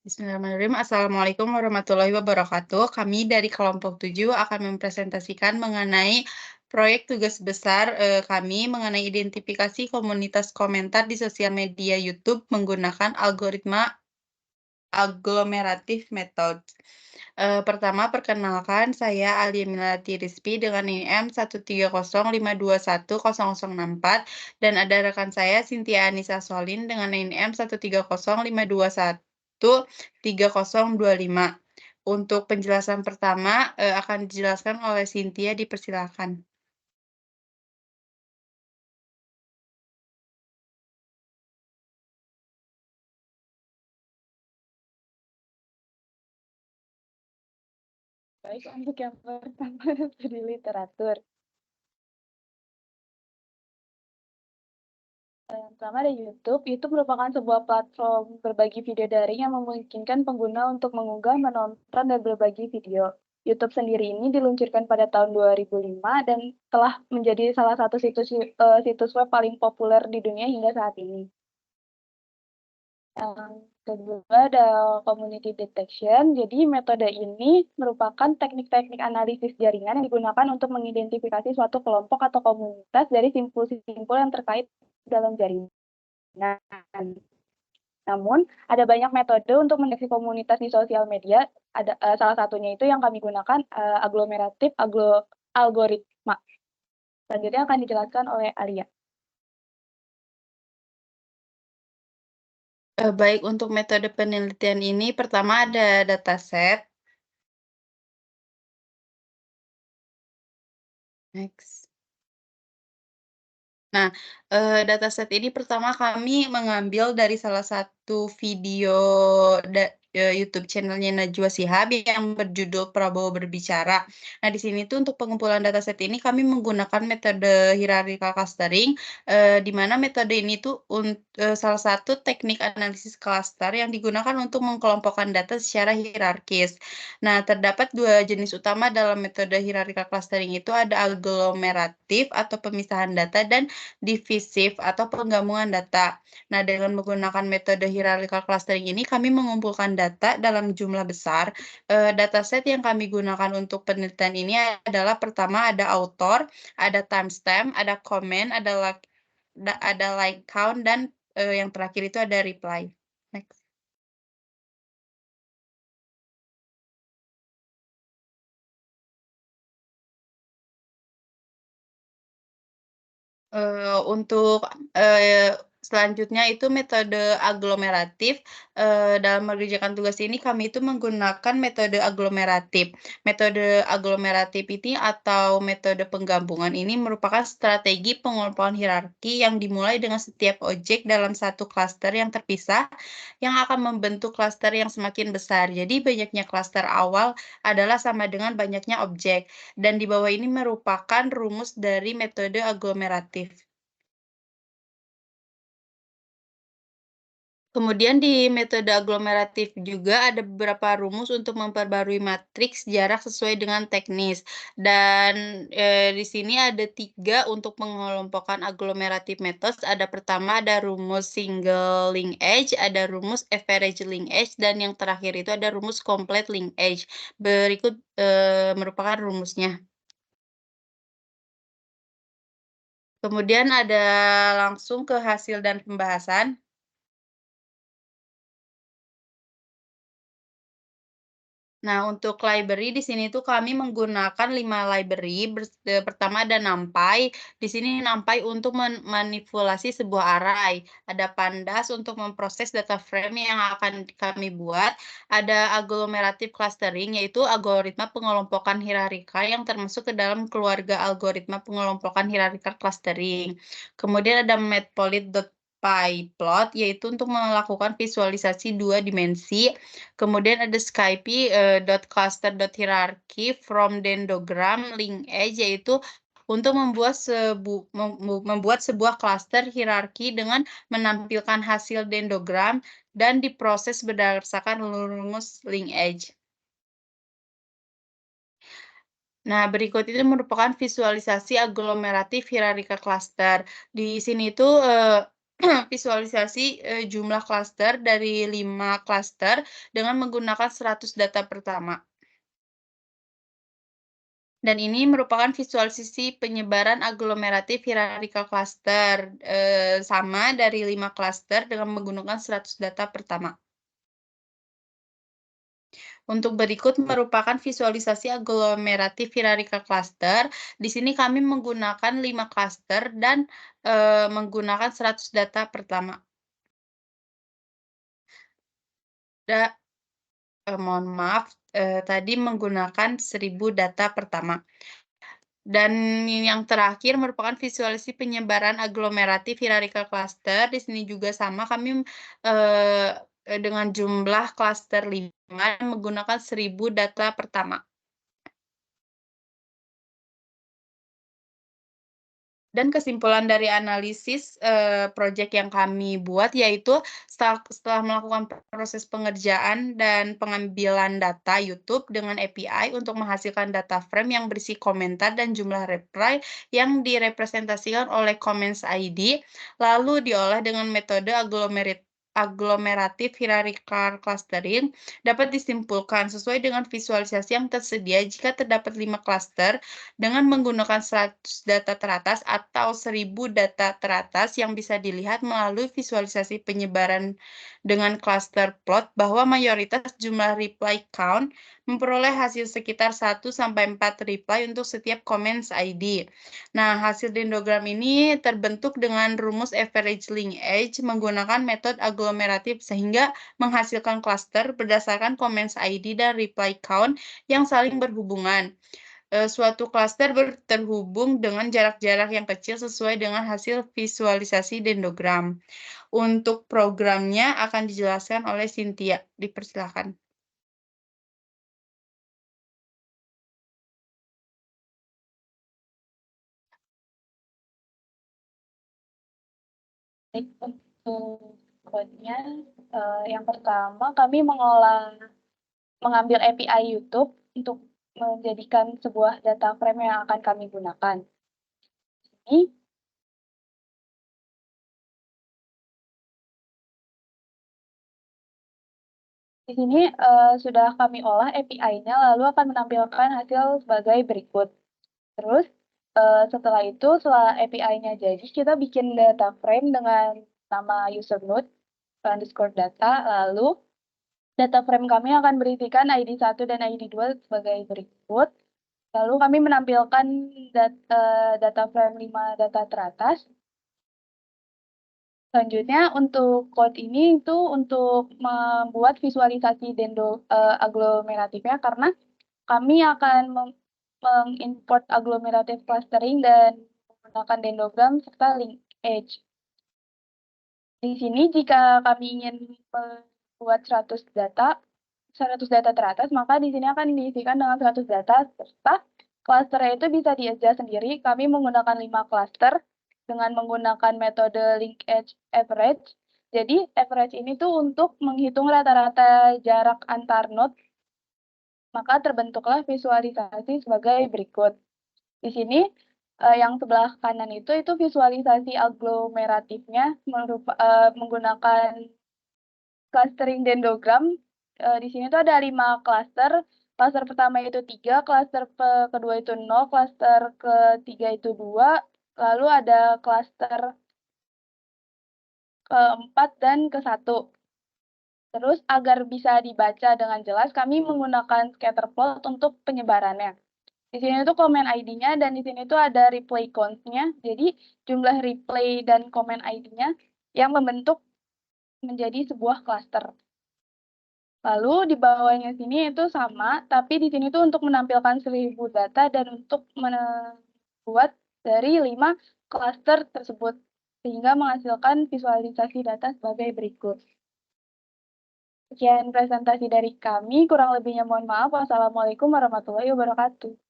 Bismillahirrahmanirrahim. Assalamualaikum warahmatullahi wabarakatuh. Kami dari kelompok 7 akan mempresentasikan mengenai proyek tugas besar kami mengenai identifikasi komunitas komentar di sosial media YouTube menggunakan algoritma agglomerative method. Pertama, perkenalkan saya Alia Milati Rizky dengan NIM 13052100064 dan ada rekan saya Cynthia Anissa Solin dengan NIM 13052130025. Untuk penjelasan pertama akan dijelaskan oleh Cynthia, dipersilakan. Baik, untuk yang pertama studi literatur. Yang pertama ada YouTube. YouTube merupakan sebuah platform berbagi video daring yang memungkinkan pengguna untuk mengunggah, menonton, dan berbagi video. YouTube sendiri ini diluncurkan pada tahun 2005 dan telah menjadi salah satu situs web paling populer di dunia hingga saat ini. Yang kedua ada community detection. Jadi metode ini merupakan teknik-teknik analisis jaringan yang digunakan untuk mengidentifikasi suatu kelompok atau komunitas dari simpul-simpul yang terkait dalam jaringan. Namun, ada banyak metode untuk mendeteksi komunitas di sosial media. Ada salah satunya itu yang kami gunakan agglomerative algoritma. Selanjutnya akan dijelaskan oleh Alia. Baik, untuk metode penelitian ini pertama ada dataset. Next. Nah, dataset ini pertama kami mengambil dari salah satu video YouTube channel-nya Najwa Shihab yang berjudul Prabowo Berbicara. Nah, di sini tuh untuk pengumpulan dataset ini kami menggunakan metode hierarchical clustering, di mana metode ini tuh salah satu teknik analisis cluster yang digunakan untuk mengkelompokkan data secara hierarkis. Nah, terdapat 2 jenis utama dalam metode hierarchical clustering itu ada aglomeratif atau pemisahan data dan divisif atau penggabungan data. Nah, dengan menggunakan metode hierarchical clustering ini kami mengumpulkan data dalam jumlah besar. Dataset yang kami gunakan untuk penelitian ini adalah pertama ada author, ada timestamp, ada comment, ada like count, dan yang terakhir itu ada reply. Next. Untuk, selanjutnya itu metode aglomeratif, dalam mengerjakan tugas ini kami itu menggunakan metode aglomeratif. Metode aglomeratif ini atau metode penggabungan ini merupakan strategi pengelompokan hierarki yang dimulai dengan setiap objek dalam satu klaster yang terpisah, yang akan membentuk klaster yang semakin besar. Jadi banyaknya klaster awal adalah sama dengan banyaknya objek, dan di bawah ini merupakan rumus dari metode aglomeratif. Kemudian di metode aglomeratif juga ada beberapa rumus untuk memperbarui matriks jarak sesuai dengan teknis. Dan, di sini ada 3 untuk mengelompokkan aglomeratif methods. Ada pertama ada rumus single linkage, ada rumus average linkage, dan yang terakhir itu ada rumus complete linkage. Berikut, merupakan rumusnya. Kemudian ada langsung ke hasil dan pembahasan. Nah, untuk library di sini tuh kami menggunakan 5 library. Pertama ada NumPy. Di sini NumPy untuk manipulasi sebuah array. Ada Pandas untuk memproses data frame yang akan kami buat. Ada agglomerative clustering, yaitu algoritma pengelompokan hierarkikal yang termasuk ke dalam keluarga algoritma pengelompokan hierarkikal clustering. Kemudian ada matplotlib.pyplot, yaitu untuk melakukan visualisasi 2 dimensi. Kemudian ada Skype, .cluster.hierarchy from dendrogram linkage, yaitu untuk membuat sebuah klaster hierarki dengan menampilkan hasil dendrogram dan diproses berdasarkan rumus linkage. Nah, berikut itu merupakan visualisasi aglomeratif hierarchical cluster. Di sini tuh, visualisasi, jumlah klaster dari 5 klaster dengan menggunakan 100 data pertama. Dan ini merupakan visualisasi penyebaran aglomeratif hierarchical cluster, sama dari 5 klaster dengan menggunakan 100 data pertama. Untuk berikut merupakan visualisasi aglomeratif hierarchical cluster. Di sini kami menggunakan 5 klaster dan, menggunakan 100 data pertama. Mohon maaf, tadi menggunakan 1.000 data pertama. Dan yang terakhir merupakan visualisasi penyebaran aglomeratif hierarchical cluster. Di sini juga sama kami, eee dengan jumlah klaster 5 menggunakan 1.000 data pertama. Dan kesimpulan dari analisis, project yang kami buat yaitu setelah melakukan proses pengerjaan dan pengambilan data YouTube dengan API untuk menghasilkan data frame yang berisi komentar dan jumlah reply yang direpresentasikan oleh comments ID, lalu diolah dengan metode aglomeratif hierarchical clustering, dapat disimpulkan sesuai dengan visualisasi yang tersedia jika terdapat 5 klaster dengan menggunakan 100 data teratas atau 1.000 data teratas yang bisa dilihat melalui visualisasi penyebaran dengan cluster plot bahwa mayoritas jumlah reply count memperoleh hasil sekitar 1-4 reply untuk setiap comments ID. Nah, hasil dendrogram ini terbentuk dengan rumus average linkage menggunakan metode aglomeratif sehingga menghasilkan cluster berdasarkan comments ID dan reply count yang saling berhubungan. Suatu klaster terhubung dengan jarak-jarak yang kecil sesuai dengan hasil visualisasi dendrogram. Untuk programnya akan dijelaskan oleh Cynthia, dipersilakan. Baik, untuk code-nya, yang pertama kami mengambil API YouTube untuk menjadikan sebuah data frame yang akan kami gunakan. Ini Di sini sudah kami olah API-nya, lalu akan menampilkan hasil sebagai berikut. Terus setelah itu, setelah API-nya jadi, kita bikin data frame dengan nama user node underscore data, lalu data frame kami akan berisikan ID 1 dan ID 2 sebagai berikut. Lalu kami menampilkan data frame 5 data teratas. Selanjutnya untuk code ini itu untuk membuat visualisasi aglomeratifnya karena kami akan mengimport agglomerative clustering dan menggunakan dendrogram serta linkage. Di sini jika kami ingin membuat 100 data teratas, maka di sini akan diisikan dengan 100 data serta klasternya itu bisa di-adjust sendiri. Kami menggunakan 5 klaster dengan menggunakan metode linkage average. Jadi average ini tuh untuk menghitung rata-rata jarak antar node, maka terbentuklah visualisasi sebagai berikut. Di sini yang sebelah kanan itu visualisasi aglomeratifnya menggunakan clustering dendrogram. Di sini tuh ada 5 klaster. Klaster pertama itu 3, klaster kedua itu 0, klaster ketiga itu 2, lalu ada klaster keempat dan ke-1. Terus agar bisa dibaca dengan jelas, kami menggunakan scatter plot untuk penyebarannya. Di sini tuh comment ID-nya dan di sini tuh ada replay count-nya. Jadi jumlah replay dan comment ID-nya yang membentuk menjadi sebuah cluster. Lalu di bawahnya sini itu sama, tapi di sini tuh untuk menampilkan 1.000 data dan untuk membuat dari 5 cluster tersebut, sehingga menghasilkan visualisasi data sebagai berikut. Sekian presentasi dari kami, kurang lebihnya mohon maaf. Wassalamualaikum warahmatullahi wabarakatuh.